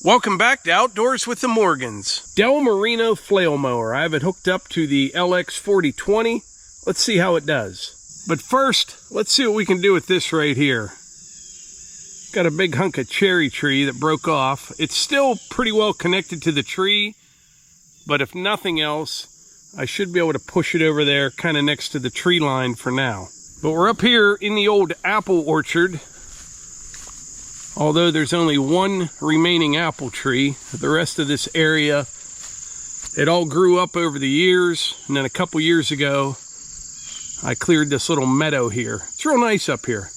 Welcome back to Outdoors with the Morgans. Del Marino flail mower. I have it hooked up to the LX 4020. Let's see how it does. But first, let's see what we can do with this right here. Got a big hunk of cherry tree that broke off. It's still pretty well connected to the tree, but if nothing else, I should be able to push it over there kind of next to the tree line for now. But we're up here in the old apple orchard. Although there's only one remaining apple tree, the rest of this area, it all grew up over the years, and then a couple years ago, I cleared this little meadow here. It's real nice up here.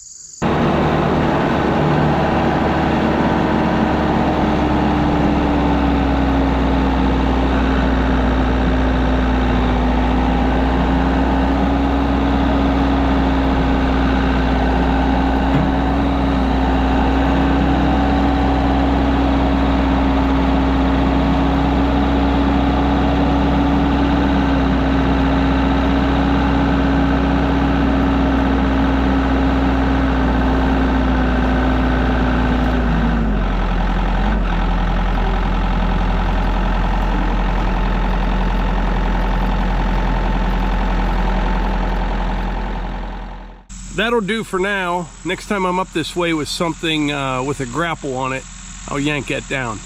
That'll do for now. Next time I'm up this way with something with a grapple on it, I'll yank it down.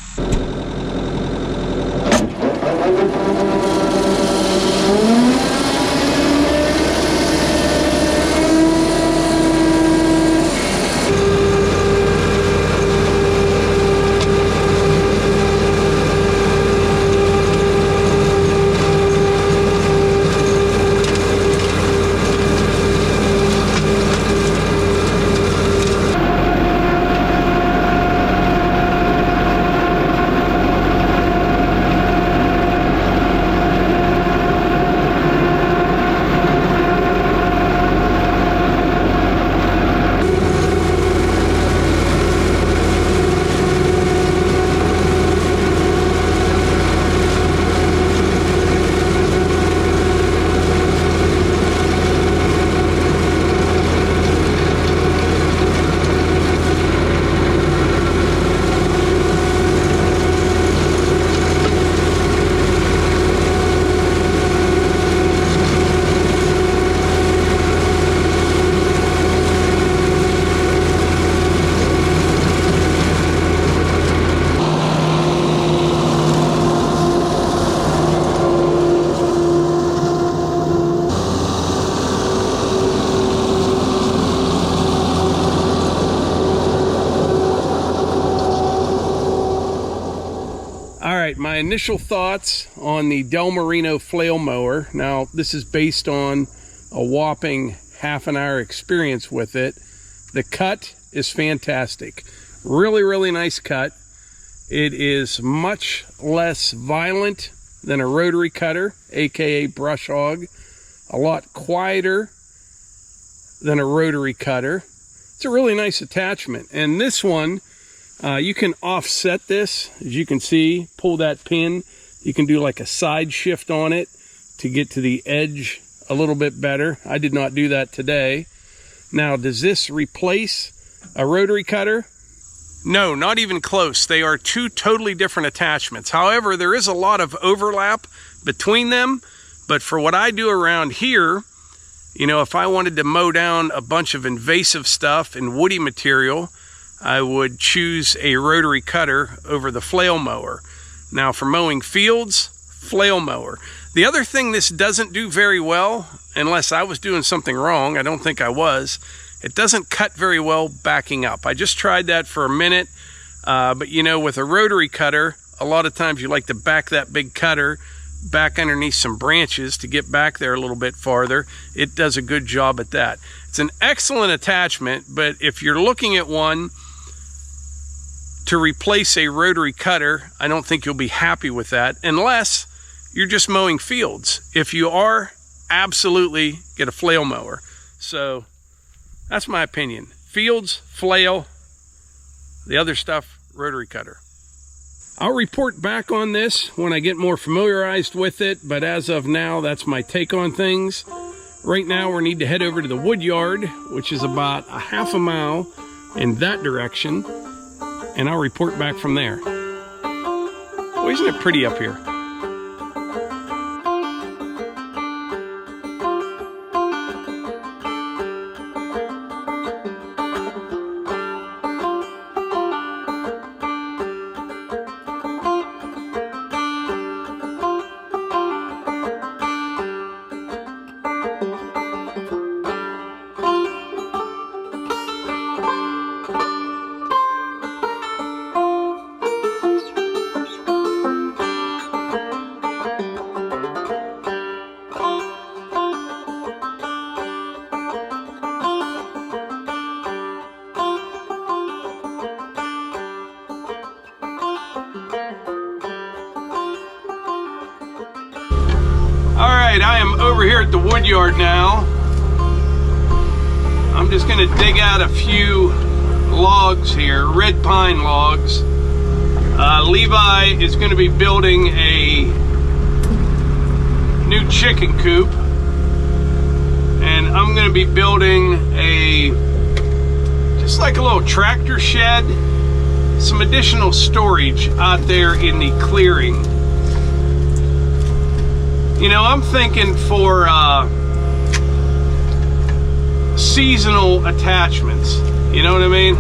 My initial thoughts on the Del Marino flail mower. Now, this is based on a whopping half an hour experience with it. The cut is fantastic. Really, really nice cut. It is much less violent than a rotary cutter, aka brush hog. A lot quieter than a rotary cutter. It's a really nice attachment. And this one, you can offset this, as you can see, pull that pin. You can do like a side shift on it to get to the edge a little bit better. I did not do that today. Now, does this replace a rotary cutter? No, not even close. They are two totally different attachments. However, there is a lot of overlap between them, but for what I do around here, you know, if I wanted to mow down a bunch of invasive stuff and woody material, I would choose a rotary cutter over the flail mower. Now for mowing fields, flail mower. The other thing this doesn't do very well, unless I was doing something wrong, I don't think I was, it doesn't cut very well backing up. I just tried that for a minute, but you know, with a rotary cutter, a lot of times you like to back that big cutter back underneath some branches to get back there a little bit farther. It does a good job at that. It's an excellent attachment, but if you're looking at one to replace a rotary cutter, I don't think you'll be happy with that unless you're just mowing fields. If you are, absolutely get a flail mower. So that's my opinion. Fields, flail, the other stuff, rotary cutter. I'll report back on this when I get more familiarized with it, but as of now, that's my take on things. Right now, we need to head over to the Woodyard, which is about a half a mile in that direction, and I'll report back from there. Well, isn't it pretty up here? Alright, I am over here at the Woodyard now. I'm just going to dig out a few logs here, red pine logs. Levi is going to be building a new chicken coop. And I'm going to be building just like a little tractor shed, some additional storage out there in the clearing. You know, I'm thinking for seasonal attachments, you know what I mean?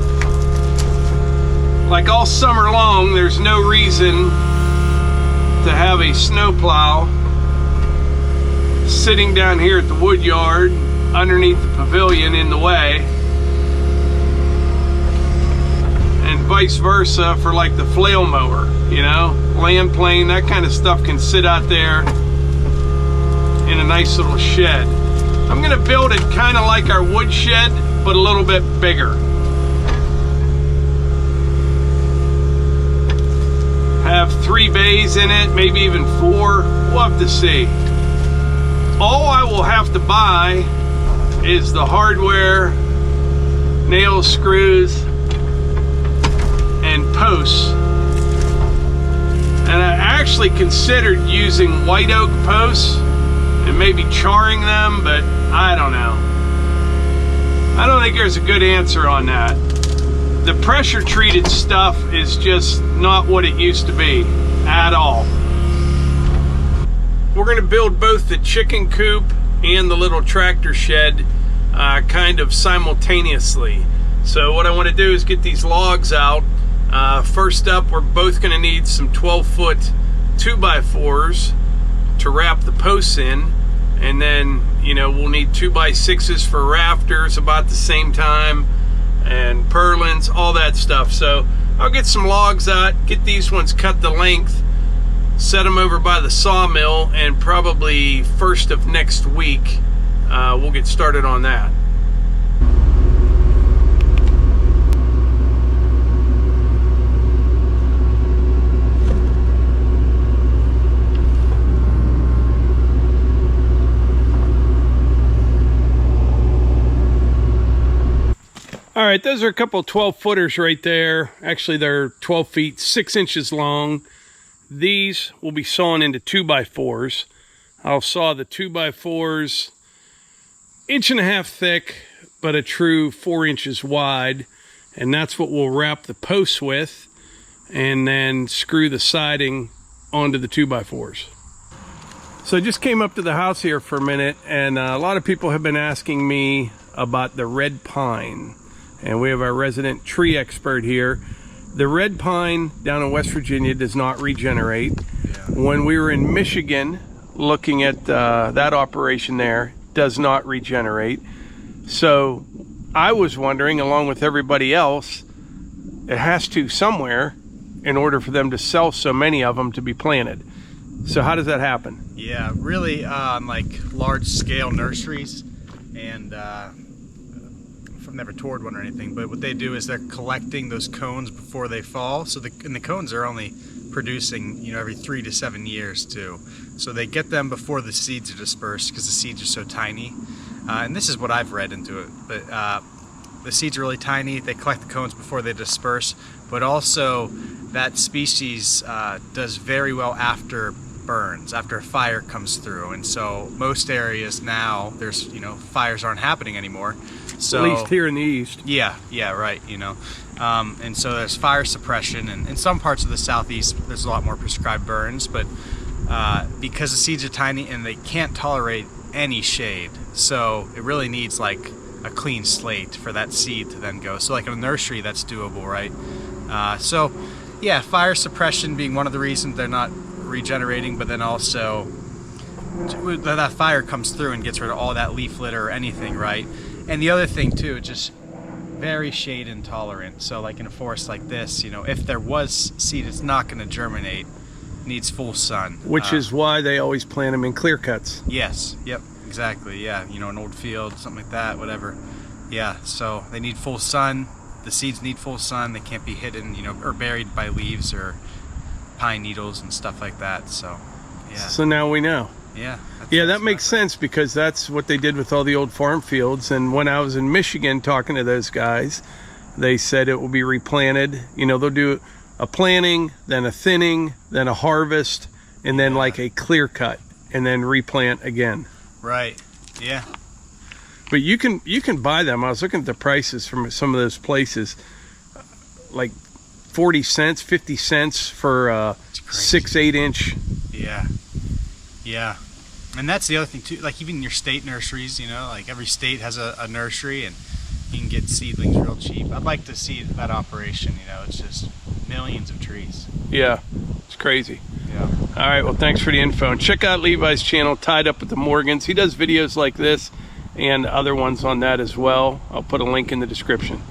Like all summer long, there's no reason to have a snowplow sitting down here at the Woodyard underneath the pavilion in the way, and vice versa for like the flail mower, you know? Land plane, that kind of stuff can sit out there in a nice little shed. I'm gonna build it kind of like our wood shed, but a little bit bigger. Have 3 bays in it, maybe even 4. We'll have to see. All I will have to buy is the hardware, nails, screws, and posts. And I actually considered using white oak posts and maybe charring them, but I don't know. I don't think there's a good answer on that. The pressure treated stuff is just not what it used to be at all. We're going to build both the chicken coop and the little tractor shed kind of simultaneously. So what I want to do is get these logs out. First up, we're both going to need some 12-foot 2x4s to wrap the posts in, and then, you know, we'll need 2x6s for rafters about the same time, and purlins, all that stuff. So I'll get some logs out, get these ones cut the length, set them over by the sawmill, and probably first of next week we'll get started on that. All right, those are a couple 12-footers right there. Actually, they're 12 feet, 6 inches long. These will be sawn into 2x4s. I'll saw the 2x4s 1.5 inches thick, but a true 4 inches wide. And that's what we'll wrap the posts with, and then screw the siding onto the 2x4s. So I just came up to the house here for a minute, and a lot of people have been asking me about the red pine. And we have our resident tree expert here. The red pine down in West Virginia does not regenerate. Yeah. When we were in Michigan looking at that operation there, does not regenerate. So I was wondering, along with everybody else, it has to somewhere in order for them to sell so many of them to be planted. So how does that happen? Yeah, really like large scale nurseries, and I've never toured one or anything, but what they do is they're collecting those cones before they fall. So the cones are only producing, you know, every 3 to 7 years too. So they get them before the seeds are dispersed because the seeds are so tiny. And this is what I've read into it, but the seeds are really tiny. They collect the cones before they disperse, but also that species does very well after burns, after a fire comes through. And so most areas now, there's, you know, fires aren't happening anymore. So, at least here in the east. Yeah, right, you know. And so there's fire suppression, and in some parts of the southeast there's a lot more prescribed burns, but because the seeds are tiny and they can't tolerate any shade, so it really needs like a clean slate for that seed to then go. So like in a nursery, that's doable, right? So yeah, fire suppression being one of the reasons they're not regenerating, but then also that fire comes through and gets rid of all that leaf litter or anything, right? And the other thing too, just very shade intolerant. So like in a forest like this, you know, if there was seed, it's not going to germinate. It needs full sun. Which is why they always plant them in clear cuts. Yes, yep, exactly, yeah. You know, an old field, something like that, whatever. Yeah, so they need full sun. The seeds need full sun. They can't be hidden, you know, or buried by leaves or pine needles and stuff like that. So, yeah. So now we know. Yeah. Yeah, that makes sense, because that's what they did with all the old farm fields. And when I was in Michigan talking to those guys, they said it will be replanted. You know, they'll do a planting, then a thinning, then a harvest, and then like a clear cut, and then replant again. Right. Yeah. But you can buy them. I was looking at the prices from some of those places, like 40 cents, 50 cents for 6-8 inch. Yeah. Yeah. And that's the other thing too, like even your state nurseries, you know, like every state has a nursery, and you can get seedlings real cheap. I'd like to see that operation, you know, it's just millions of trees. Yeah, it's crazy. Yeah. All right, well, thanks for the info. And check out Levi's channel, Tied Up with the Morgans. He does videos like this and other ones on that as well. I'll put a link in the description.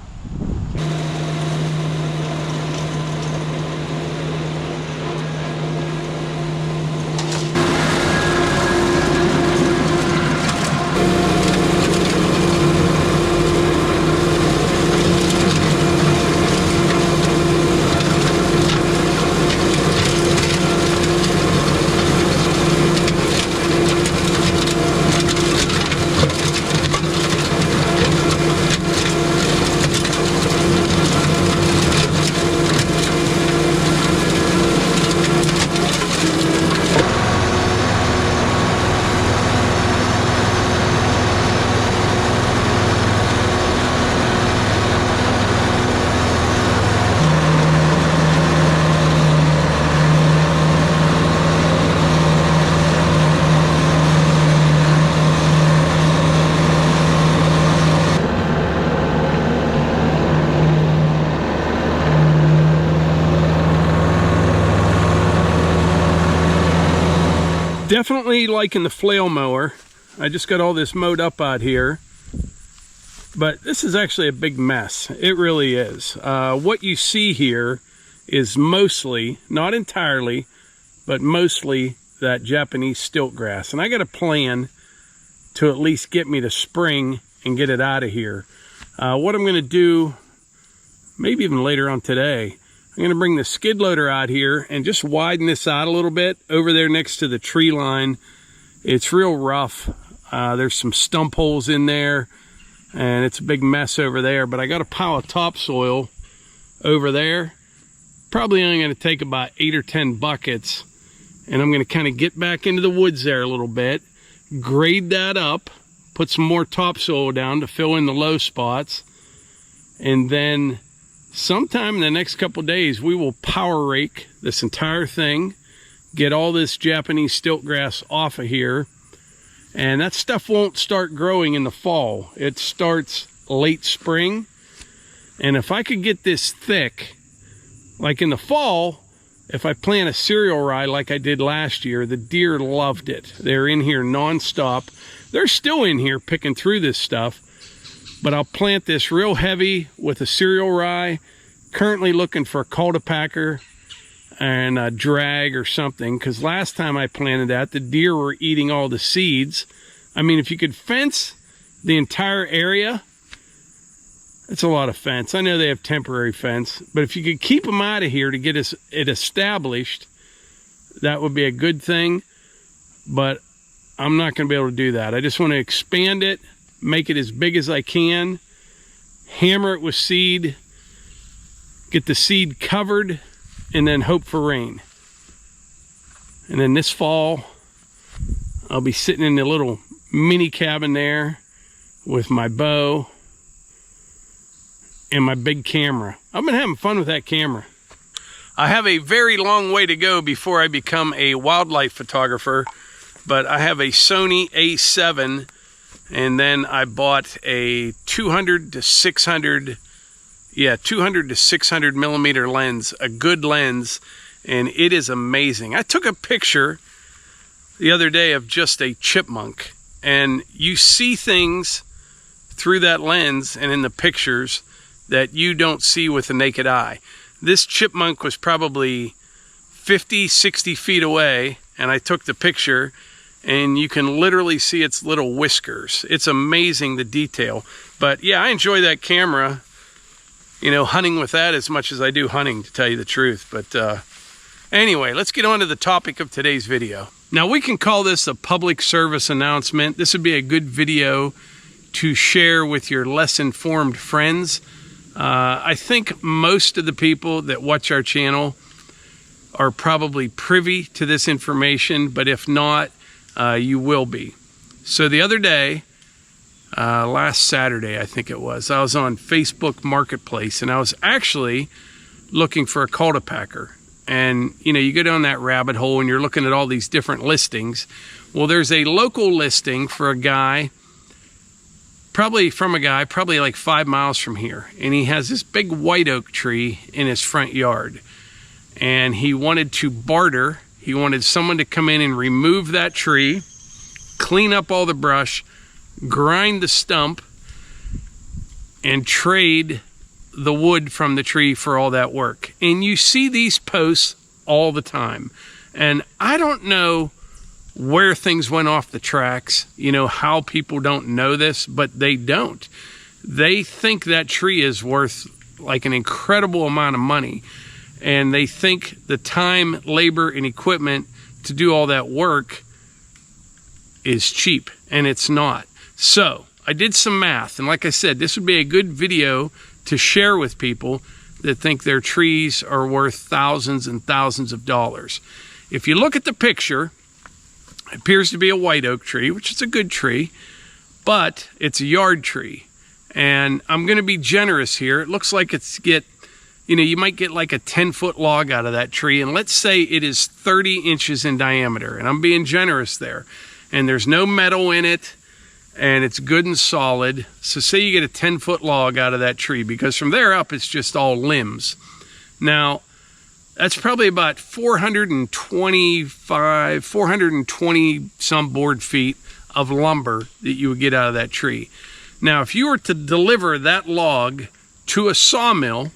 Definitely liking the flail mower. I just got all this mowed up out here, but this is actually a big mess. It really is. What you see here is mostly, not entirely, but mostly that Japanese stilt grass. And I got a plan to at least get me to spring and get it out of here. What I'm gonna do, maybe even later on today, I'm gonna bring the skid loader out here and just widen this out a little bit over there next to the tree line. It's real rough. There's some stump holes in there, and it's a big mess over there, but I got a pile of topsoil over there. Probably only gonna take about 8 or 10 buckets, and I'm gonna kind of get back into the woods there a little bit, grade that up, put some more topsoil down to fill in the low spots, and then sometime in the next couple days, we will power rake this entire thing, get all this Japanese stilt grass off of here, and that stuff won't start growing in the fall. It starts late spring, and if I could get this thick, like in the fall, if I plant a cereal rye like I did last year, the deer loved it. They're in here nonstop. They're still in here picking through this stuff. But I'll plant this real heavy with a cereal rye. Currently looking for a cultipacker and a drag or something, because last time I planted that, the deer were eating all the seeds. I mean, if you could fence the entire area, it's a lot of fence. I know they have temporary fence, but if you could keep them out of here to get it established, that would be a good thing. But I'm not going to be able to do that. I just want to expand it, make it as big as I can, hammer it with seed, get the seed covered, and then hope for rain. And then this fall, I'll be sitting in the little mini cabin there with my bow and my big camera. I've been having fun with that camera. I have a very long way to go before I become a wildlife photographer, but I have a Sony A7, and then I bought a 200 to 600 millimeter lens, a good lens, and it is amazing. I took a picture the other day of just a chipmunk, and you see things through that lens and in the pictures that you don't see with the naked eye. This chipmunk was probably 50, 60 feet away, and I took the picture, and you can literally see its little whiskers. It's amazing, the detail. But yeah, I enjoy that camera, you know, hunting with that as much as I do hunting, to tell you the truth. But anyway, let's get on to the topic of today's video. Now, we can call this a public service announcement. This would be a good video to share with your less informed friends. I think most of the people that watch our channel are probably privy to this information, but if not, you will be. So the other day, last Saturday, I think it was, I was on Facebook Marketplace, and I was actually looking for a cultipacker. And, you know, you go down that rabbit hole and you're looking at all these different listings. Well, there's a local listing for a guy, probably like 5 miles from here, and he has this big white oak tree in his front yard, and he wanted to barter. He wanted someone to come in and remove that tree, clean up all the brush, grind the stump, and trade the wood from the tree for all that work. And you see these posts all the time, and I don't know where things went off the tracks, you know, how people don't know this, but they don't. They think that tree is worth like an incredible amount of money, and they think the time, labor, and equipment to do all that work is cheap, and it's not. So I did some math, and like I said, this would be a good video to share with people that think their trees are worth thousands and thousands of dollars. If you look at the picture, it appears to be a white oak tree, which is a good tree, but it's a yard tree. And I'm going to be generous here. It looks like you might get like a 10-foot log out of that tree, and let's say it is 30 inches in diameter, and I'm being generous there. And there's no metal in it, and it's good and solid. So say you get a 10-foot log out of that tree, because from there up, it's just all limbs. Now, that's probably about 420 some board feet of lumber that you would get out of that tree. Now, if you were to deliver that log to a sawmill,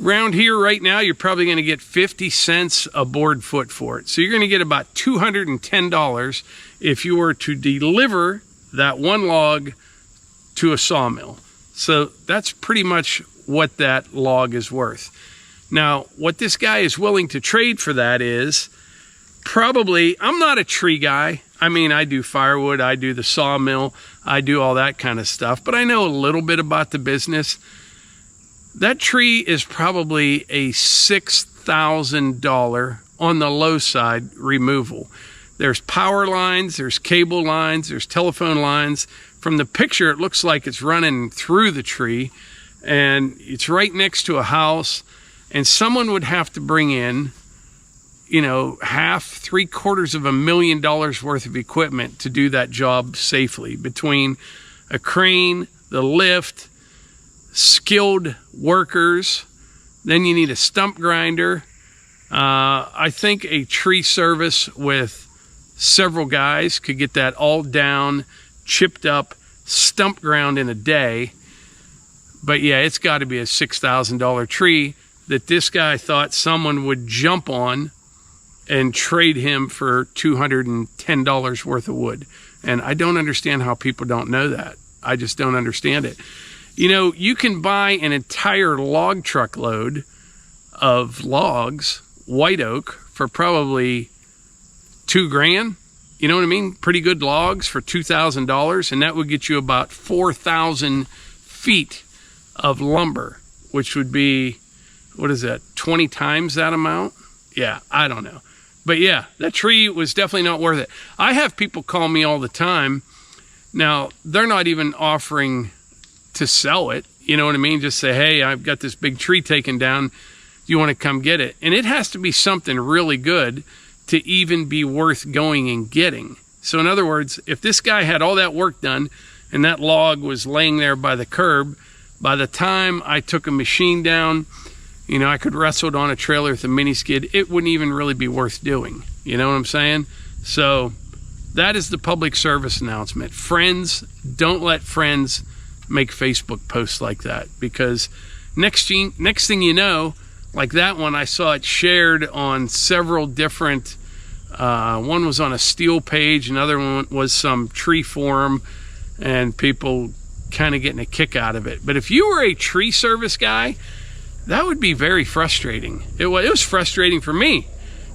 around here right now, you're probably going to get 50 cents a board foot for it. So you're going to get about $210 if you were to deliver that one log to a sawmill. So that's pretty much what that log is worth. Now, what this guy is willing to trade for that is probably, I'm not a tree guy. I mean, I do firewood, I do the sawmill, I do all that kind of stuff, but I know a little bit about the business. That tree is probably a $6,000 on the low side removal. There's power lines, there's cable lines, there's telephone lines. From the picture, it looks like it's running through the tree, and it's right next to a house. And someone would have to bring in, you know, $750,000 worth of equipment to do that job safely, between a crane, the lift, skilled workers. Then you need a stump grinder. I think a tree service with several guys could get that all down, chipped up, stump ground in a day. But yeah, it's got to be a $6,000 tree that this guy thought someone would jump on and trade him for $210 worth of wood. And I don't understand how people don't know that. I just don't understand it. You know, you can buy an entire log truckload of logs, white oak, for probably $2,000. You know what I mean? Pretty good logs for $2,000, and that would get you about 4,000 feet of lumber, which would be, what is that, 20 times that amount? Yeah, I don't know. But yeah, that tree was definitely not worth it. I have people call me all the time. Now, they're not even offering to sell it. You know what I mean? Just say, hey, I've got this big tree taken down. Do you want to come get it? And it has to be something really good to even be worth going and getting. So in other words, if this guy had all that work done and that log was laying there by the curb, by the time I took a machine down, you know, I could wrestle it on a trailer with a mini skid, it wouldn't even really be worth doing. You know what I'm saying? So that is the public service announcement. Friends, don't let friends make Facebook posts like that, because next thing you know, like that one, I saw it shared on several different, one was on a steel page, another one was some tree forum, and people kind of getting a kick out of it. But if you were a tree service guy, that would be very frustrating. It was frustrating for me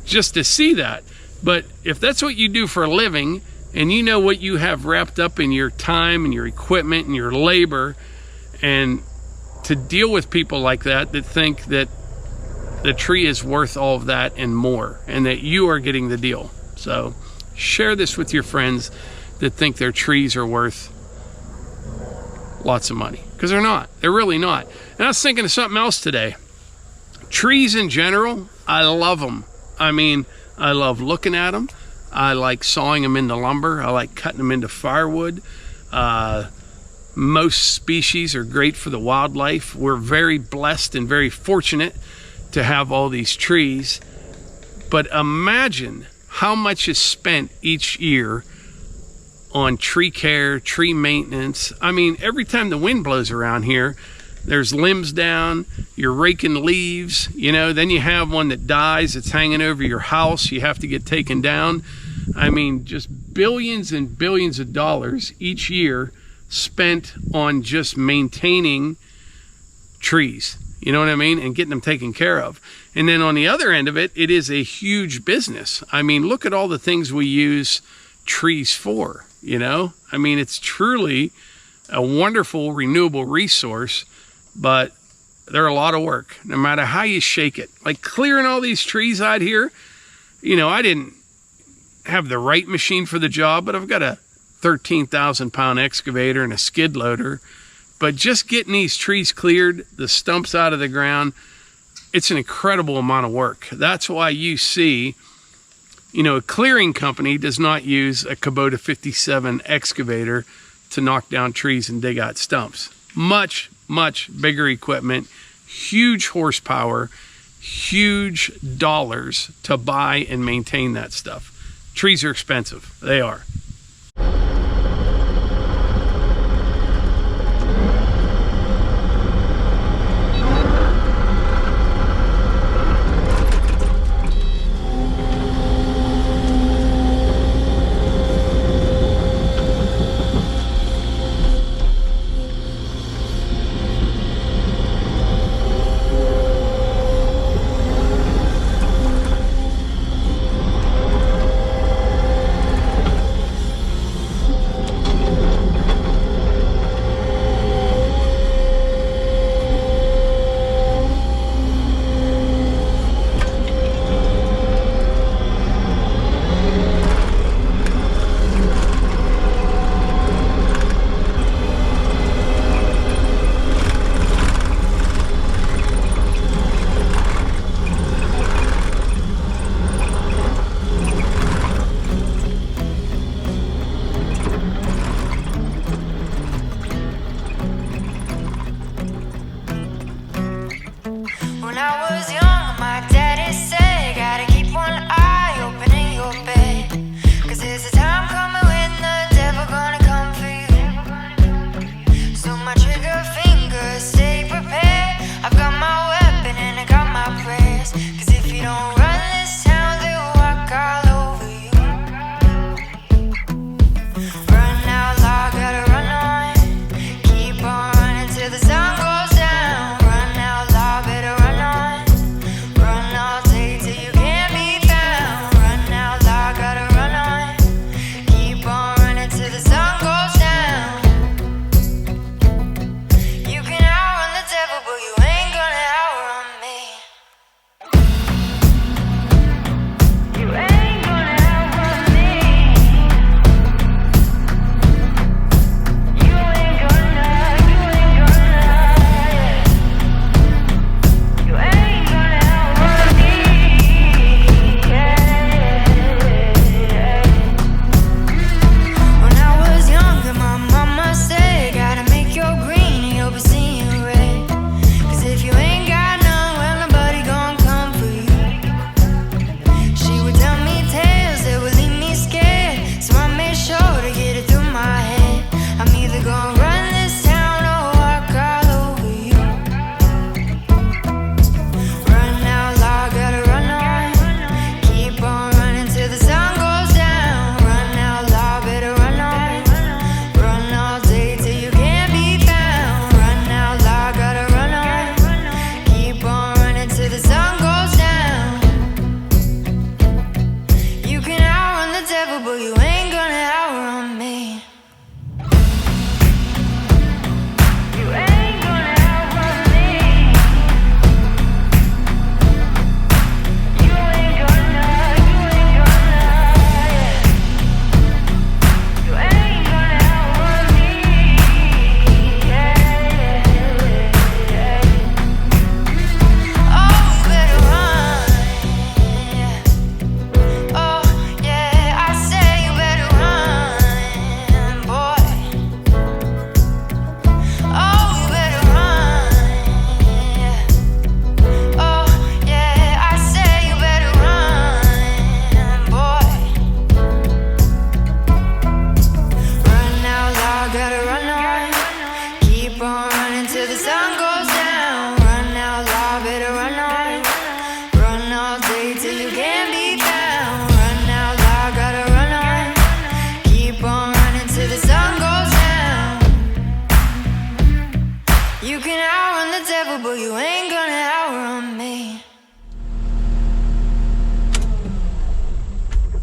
just to see that. But if that's what you do for a living, and you know what you have wrapped up in your time and your equipment and your labor, and to deal with people like that that think that the tree is worth all of that and more, and that you are getting the deal. So share this with your friends that think their trees are worth lots of money, because they're not. They're really not. And I was thinking of something else today. Trees in general, I love them. I mean, I love looking at them. I like sawing them into lumber. I like cutting them into firewood. Most species are great for the wildlife. We're very blessed and very fortunate to have all these trees. But imagine how much is spent each year on tree care, tree maintenance. I mean, every time the wind blows around here, there's limbs down, you're raking leaves, you know, then you have one that dies, it's hanging over your house, you have to get taken down. I mean, just billions and billions of dollars each year spent on just maintaining trees, you know what I mean, and getting them taken care of. And then on the other end of it, it is a huge business. I mean, look at all the things we use trees for, you know. I mean, it's truly a wonderful renewable resource, but they're a lot of work, no matter how you shake it. Like clearing all these trees out here, you know, I didn't have the right machine for the job, but I've got a 13,000 pound excavator and a skid loader. But just getting these trees cleared, the stumps out of the ground, it's an incredible amount of work. That's why you see, you know, a clearing company does not use a Kubota 57 excavator to knock down trees and dig out stumps. Much, much bigger equipment, huge horsepower, huge dollars to buy and maintain that stuff. Trees are expensive. They are.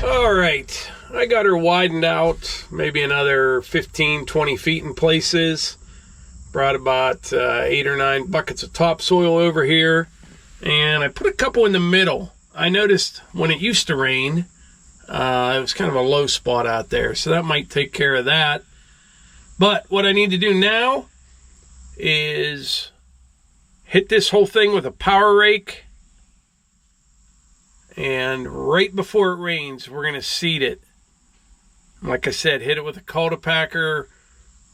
All right, I got her widened out maybe another 15-20 feet in places. Brought about 8 or 9 buckets of topsoil over here, and I put a couple in the middle. I noticed when it used to rain, it was kind of a low spot out there, so that might take care of that. But what I need to do now is hit this whole thing with a power rake, and right before it rains, we're going to seed it. Like I said, hit it with a cultipacker,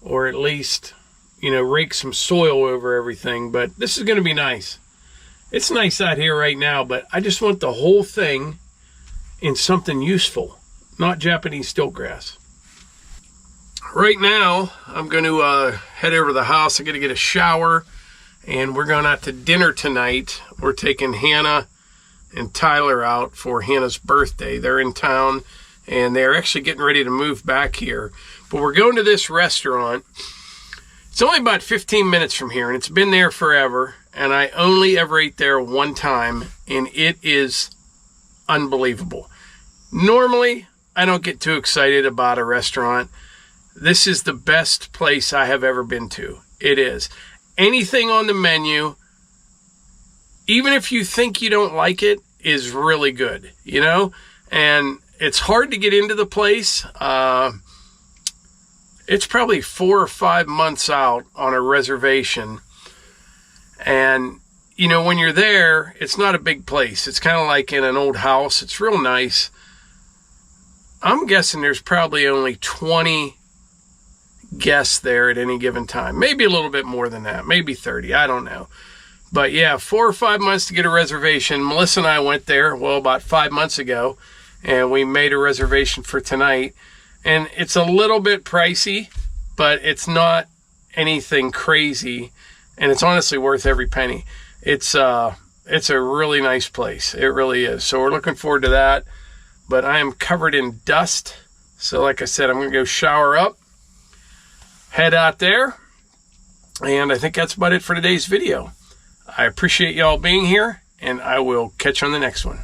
or at least, you know, rake some soil over everything. But this is going to be nice. It's nice out here right now, but I just want the whole thing in something useful, not Japanese stiltgrass. Right now, I'm going to head over to the house. I'm going to get a shower, and we're going out to dinner tonight. We're taking Hannah and Tyler out for Hannah's birthday. They're in town, and they're actually getting ready to move back here. But we're going to this restaurant. It's only about 15 minutes from here, and it's been there forever. And I only ever ate there one time, and it is unbelievable. Normally, I don't get too excited about a restaurant. This is the best place I have ever been to. It is. Anything on the menu, even if you think you don't like it, is really good, you know? And it's hard to get into the place. It's probably 4 or 5 months out on a reservation. And, you know, when you're there, it's not a big place. It's kind of like in an old house. It's real nice. I'm guessing there's probably only 20 guests there at any given time. Maybe a little bit more than that. Maybe 30. I don't know. But yeah, 4 or 5 months to get a reservation. Melissa and I went there, well, about 5 months ago, and we made a reservation for tonight. And it's a little bit pricey, but it's not anything crazy, and it's honestly worth every penny. It's a really nice place. It really is. So we're looking forward to that. But I am covered in dust. So like I said, I'm going to go shower up, head out there, and I think that's about it for today's video. I appreciate y'all being here, and I will catch you on the next one.